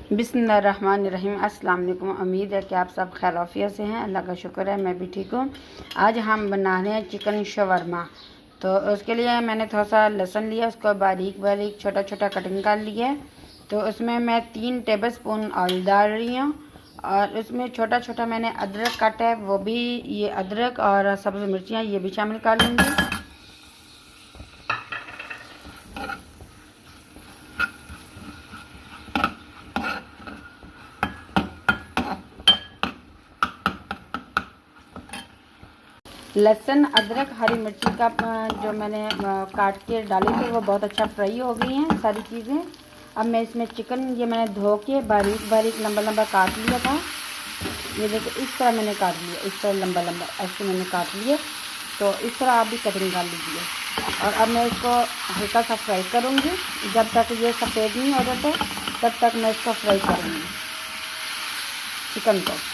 बिस्मिल्लाहिर्रहमानिर्रहीम। अस्सलाम वालेकुम। उम्मीद है कि आप सब खैर आफियत से हैं। अल्लाह का शुक्र है, मैं भी ठीक हूँ। आज हम बना रहे हैं चिकन शवरमा। तो उसके लिए मैंने थोड़ा सा लहसुन लिया, उसको बारीक बारीक छोटा छोटा कटिंग कर लिया है। तो उसमें मैं 3 टेबलस्पून ऑयल डाल रही हूँ और उसमें छोटा छोटा मैंने अदरक काटा है, वो भी ये अदरक और सब्ज़ मिर्चियाँ ये भी शामिल कर लूँगी। लहसुन, अदरक, हरी मिर्ची का जो मैंने काट के डाले थे वो बहुत अच्छा फ्राई हो गई हैं सारी चीज़ें। अब मैं इसमें चिकन ये मैंने धो के बारीक बारीक लंबा लंबा काट लिया था। ये देखो इस तरह मैंने काट लिया, इस तरह लंबा लंबा ऐसे मैंने काट लिए। तो इस तरह आप भी कटिंग कर लीजिए। और अब मैं इसको हल्का सा फ्राई करूँगी। जब तक ये सफ़ेद नहीं हो जाता तब तक मैं इसको फ्राई करूँगी चिकन को।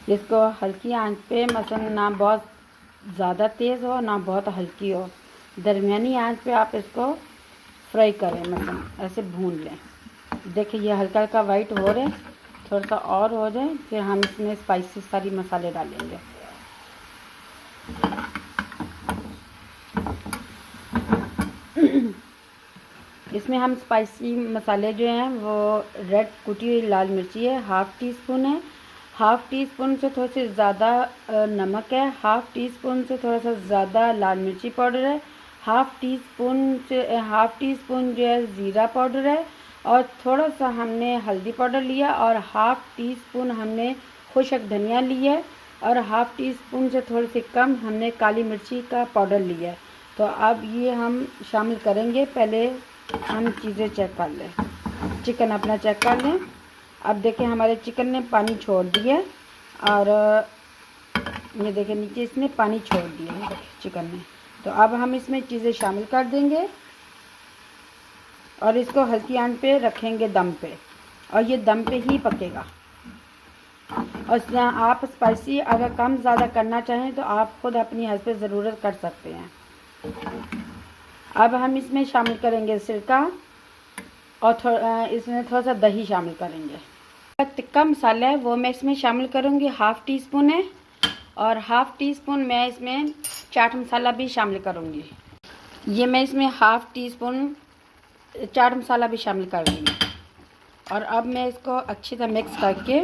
इसको हल्की आंच पे, मसलन ना बहुत ज़्यादा तेज़ हो ना बहुत हल्की हो, दरमियानी आंच पे आप इसको फ्राई करें, मसलन ऐसे भून लें। देखिए ये हल्का हल्का वाइट हो रहा है, थोड़ा सा और हो जाए फिर हम इसमें स्पाइसी सारी मसाले डालेंगे। इसमें हम स्पाइसी मसाले जो हैं वो रेड कुटी हुई लाल मिर्ची है, हाफ़ टी स्पून है, हाफ़ टी स्पून से थोड़ा सा ज़्यादा नमक है, हाफ़ टी स्पून से थोड़ा सा ज़्यादा लाल मिर्ची पाउडर है, हाफ़ टी स्पून जो है ज़ीरा पाउडर है, और थोड़ा सा हमने हल्दी पाउडर लिया, और हाफ़ टी स्पून हमने खुशक धनिया लिया है, और हाफ़ टी स्पून से थोड़ी सी कम हमने काली मिर्ची का पाउडर लिया है। तो अब ये हम शामिल करेंगे। पहले हम चीज़ें चेक कर लें, चिकन अपना चेक कर लें। अब देखें हमारे चिकन ने पानी छोड़ दिया, और ये देखें नीचे इसने पानी छोड़ दिया है चिकन ने। तो अब हम इसमें चीज़ें शामिल कर देंगे और इसको हल्की आंच पे रखेंगे दम पे, और ये दम पे ही पकेगा। और आप स्पाइसी अगर कम ज़्यादा करना चाहें तो आप खुद अपनी हद पे ज़रूरत कर सकते हैं। अब हम इसमें शामिल करेंगे सिरका, और इसमें थोड़ा सा दही शामिल करेंगे। तिक्का मसाला है वो मैं इसमें शामिल करूँगी, हाफ़ टी स्पून है, और हाफ़ टी स्पून मैं इसमें चाट मसाला भी शामिल करूँगी। ये मैं इसमें half tea spoon chaat masala भी शामिल कर दूँगी। और अब मैं इसको अच्छी तरह मिक्स करके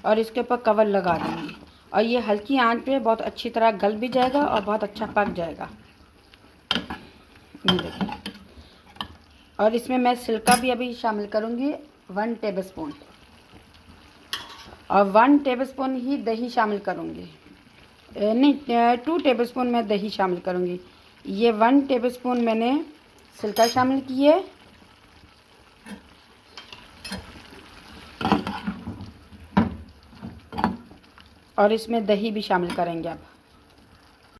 और इसके ऊपर कवर लगा दूँगी, और ये हल्की आंच पे बहुत अच्छी तरह गल भी जाएगा और बहुत अच्छा पक जाएगा। ये देखिए। और इसमें मैं सिरका भी अभी शामिल करूँगी 1 टेबलस्पून, और 1 टेबलस्पून ही दही शामिल करूँगी। नहीं, 2 टेबलस्पून मैं दही शामिल करूँगी। ये 1 टेबलस्पून मैंने सिरका शामिल किए, और इसमें दही भी शामिल करेंगे। अब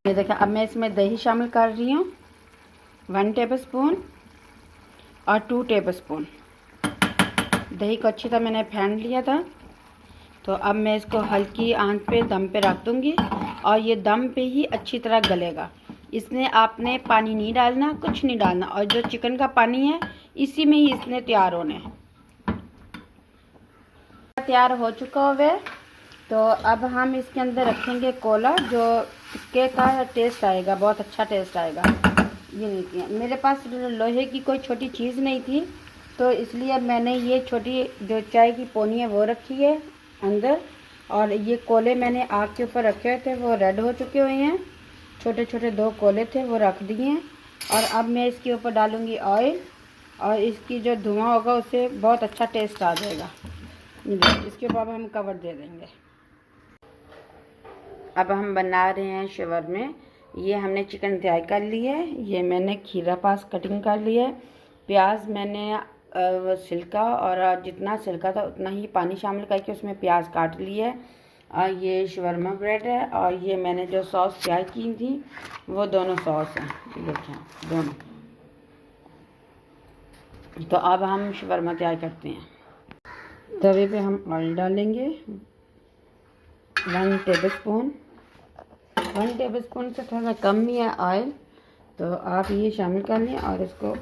ये देखें, अब मैं इसमें दही शामिल कर रही हूँ 1 टेबलस्पून और 2 टेबलस्पून। दही को अच्छी तरह मैंने फेंट लिया था। तो अब मैं इसको हल्की आंच पे दम पे रख दूँगी, और ये दम पे ही अच्छी तरह गलेगा। इसमें आपने पानी नहीं डालना, कुछ नहीं डालना, और जो चिकन का पानी है इसी में ही इसने तैयार होना है। तैयार हो चुका हुआ, तो अब हम इसके अंदर रखेंगे कोला, जो इसके का टेस्ट आएगा, बहुत अच्छा टेस्ट आएगा। ये नहीं किया, मेरे पास लोहे की कोई छोटी चीज़ नहीं थी, तो इसलिए मैंने ये छोटी जो चाय की पोनी है वो रखी है अंदर। और ये कोले मैंने आग के ऊपर रखे हुए थे, वो रेड हो चुके हुए हैं। छोटे छोटे 2 कोले थे वो रख दिए हैं। और अब मैं इसके ऊपर डालूँगी ऑयल, और इसकी जो धुआं होगा उससे बहुत अच्छा टेस्ट आ जाएगा। इसके ऊपर हम कवर दे देंगे। अब हम बना रहे हैं शवरमा। ये हमने चिकन तैयार कर ली है, ये मैंने खीरा पास कटिंग कर लिया है, प्याज मैंने छिलका और जितना छिलका था उतना ही पानी शामिल करके उसमें प्याज काट लिया है। और ये शवरमा ब्रेड है और ये मैंने जो सॉस तैयार की थी वो दोनों सॉस हैं, देखें दोनों। तो अब हम शवरमा तैयार करते हैं। तवे पे हम ऑयल डालेंगे 1 टेबलस्पून। 1 टेबलस्पून से थोड़ा कम ही है ऑयल, तो आप ये शामिल कर लें और इसको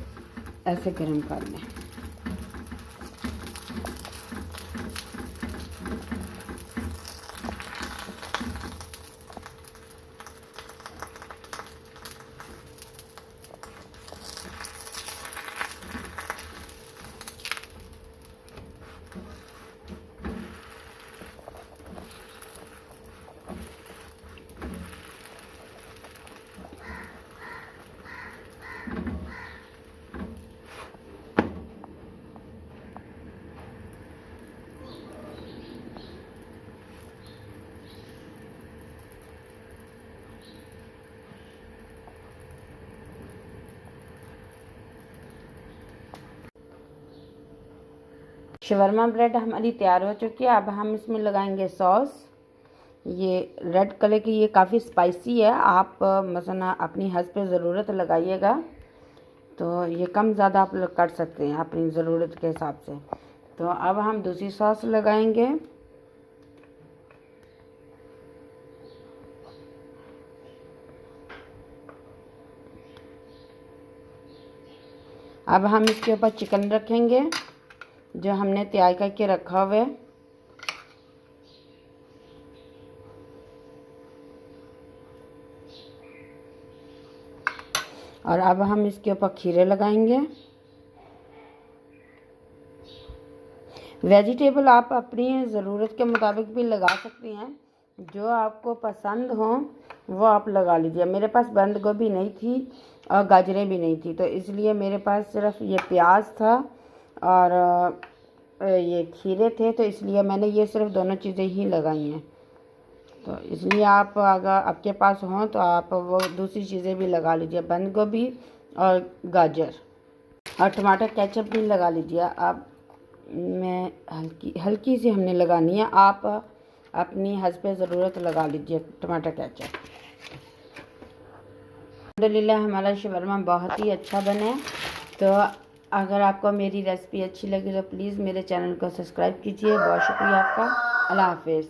ऐसे गर्म कर लें। शवरमा ब्रेड हमारी तैयार हो चुकी है। अब हम इसमें लगाएंगे सॉस। ये रेड कलर की, ये काफ़ी स्पाइसी है, आप मसलन अपनी हद पे ज़रूरत लगाइएगा, तो ये कम ज़्यादा आप लोग कर सकते हैं अपनी ज़रूरत के हिसाब से। तो अब हम दूसरी सॉस लगाएंगे। अब हम इसके ऊपर चिकन रखेंगे जो हमने तैयार करके रखा हुआ है। और अब हम इसके ऊपर खीरे लगाएंगे। वेजिटेबल आप अपनी ज़रूरत के मुताबिक भी लगा सकती हैं, जो आपको पसंद हो वो आप लगा लीजिए। मेरे पास बंद गोभी नहीं थी और गाजरें भी नहीं थी, तो इसलिए मेरे पास सिर्फ ये प्याज था और ये खीरे थे, तो इसलिए मैंने ये सिर्फ दोनों चीज़ें ही लगाई हैं। तो इसलिए आप अगर आपके पास हों तो आप वो दूसरी चीज़ें भी लगा लीजिए, बंद गोभी और गाजर, और टमाटर केचप भी लगा लीजिए आप। मैं हल्की सी हमने लगानी है, आप अपनी हस्ब ज़रूरत लगा लीजिए टमाटर केचप। अल्हम्दुलिल्लाह हमारा शवरमा बहुत ही अच्छा बना है। तो अगर आपको मेरी रेसिपी अच्छी लगी तो प्लीज़ मेरे चैनल को सब्सक्राइब कीजिए। बहुत शुक्रिया आपका। अल्लाह हाफिज़।